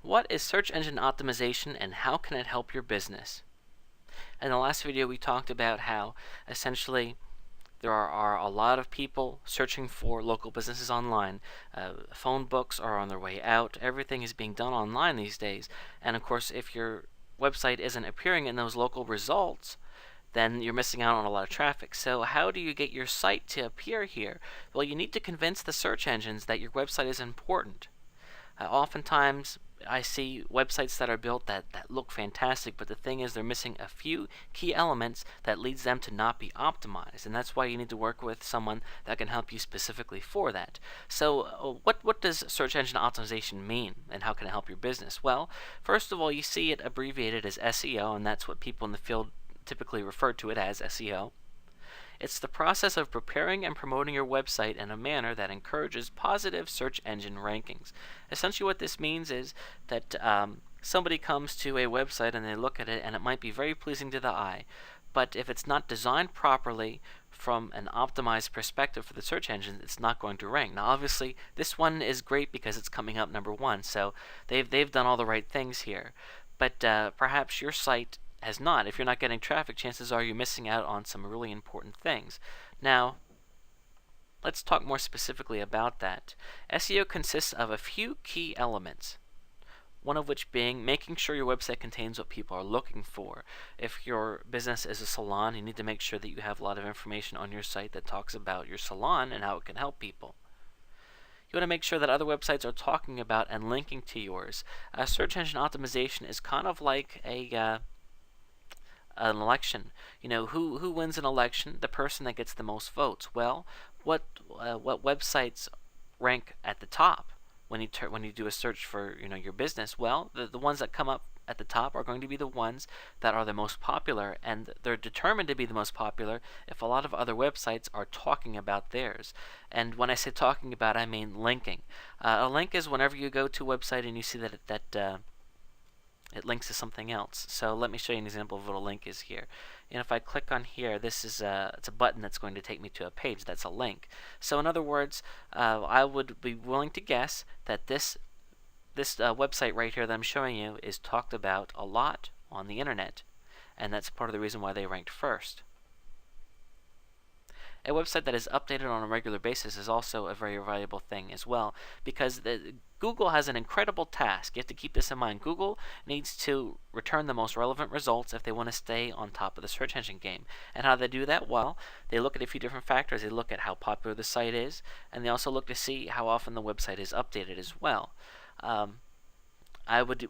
What is search engine optimization and how can it help your business? In the last video we talked about how essentially there are a lot of people searching for local businesses online. Phone books are on their way out. Everything is being done online these days. And of course, if your website isn't appearing in those local results, then you're missing out on a lot of traffic. So how do you get your site to appear here? Well, you need to convince the search engines that your website is important. Oftentimes, I see websites that are built that look fantastic, but the thing is they're missing a few key elements that leads them to not be optimized, and that's why you need to work with someone that can help you specifically for that. So what does search engine optimization mean, and how can it help your business? Well, first of all, you see it abbreviated as SEO, and that's what people in the field typically refer to it as, SEO. It's the process of preparing and promoting your website in a manner that encourages positive search engine rankings. Essentially what this means is that somebody comes to a website and they look at it and it might be very pleasing to the eye, but if it's not designed properly from an optimized perspective for the search engine, it's not going to rank. Now obviously this one is great because it's coming up number one, so they've done all the right things here. But perhaps your site has not. If you're not getting traffic, chances are you're missing out on some really important things. Now, let's talk more specifically about that. SEO consists of a few key elements, one of which being making sure your website contains what people are looking for. If your business is a salon, you need to make sure that you have a lot of information on your site that talks about your salon and how it can help people. You want to make sure that other websites are talking about and linking to yours. Search engine optimization is kind of like an election. You know, who wins an election? The person that gets the most votes. Well, what websites rank at the top when you do a search for your business? Well, the ones that come up at the top are going to be the ones that are the most popular, and they're determined to be the most popular if a lot of other websites are talking about theirs. And when I say talking about, I mean linking. A link is whenever you go to a website and you see that it links to something else. So let me show you an example of what a link is here. And if I click on here, this is it's a button that's going to take me to a page. That's a link. So in other words, I would be willing to guess that this website right here that I'm showing you is talked about a lot on the internet, and that's part of the reason why they ranked first. A website that is updated on a regular basis is also a very valuable thing as well, because Google has an incredible task. You have to keep this in mind. Google needs to return the most relevant results if they want to stay on top of the search engine game. And how they do that? Well, they look at a few different factors. They look at how popular the site is, and they also look to see how often the website is updated as well. I would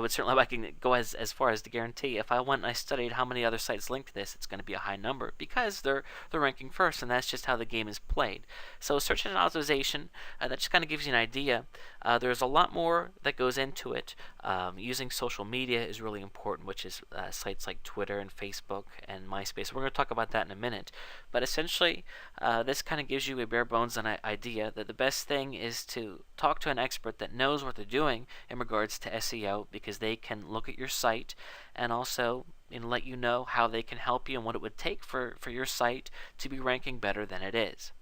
certainly, I can go as far as to guarantee, if I went and I studied how many other sites link to this, it's going to be a high number because they're ranking first, and that's just how the game is played. So search engine optimization, that just kind of gives you an idea. There's a lot more that goes into it. Using social media is really important, which is sites like Twitter and Facebook and MySpace. We're going to talk about that in a minute. But essentially, this kind of gives you a bare bones idea that the best thing is to talk to an expert that knows what they're doing in regards to SEO, because they can look at your site and also let you know how they can help you and what it would take for your site to be ranking better than it is.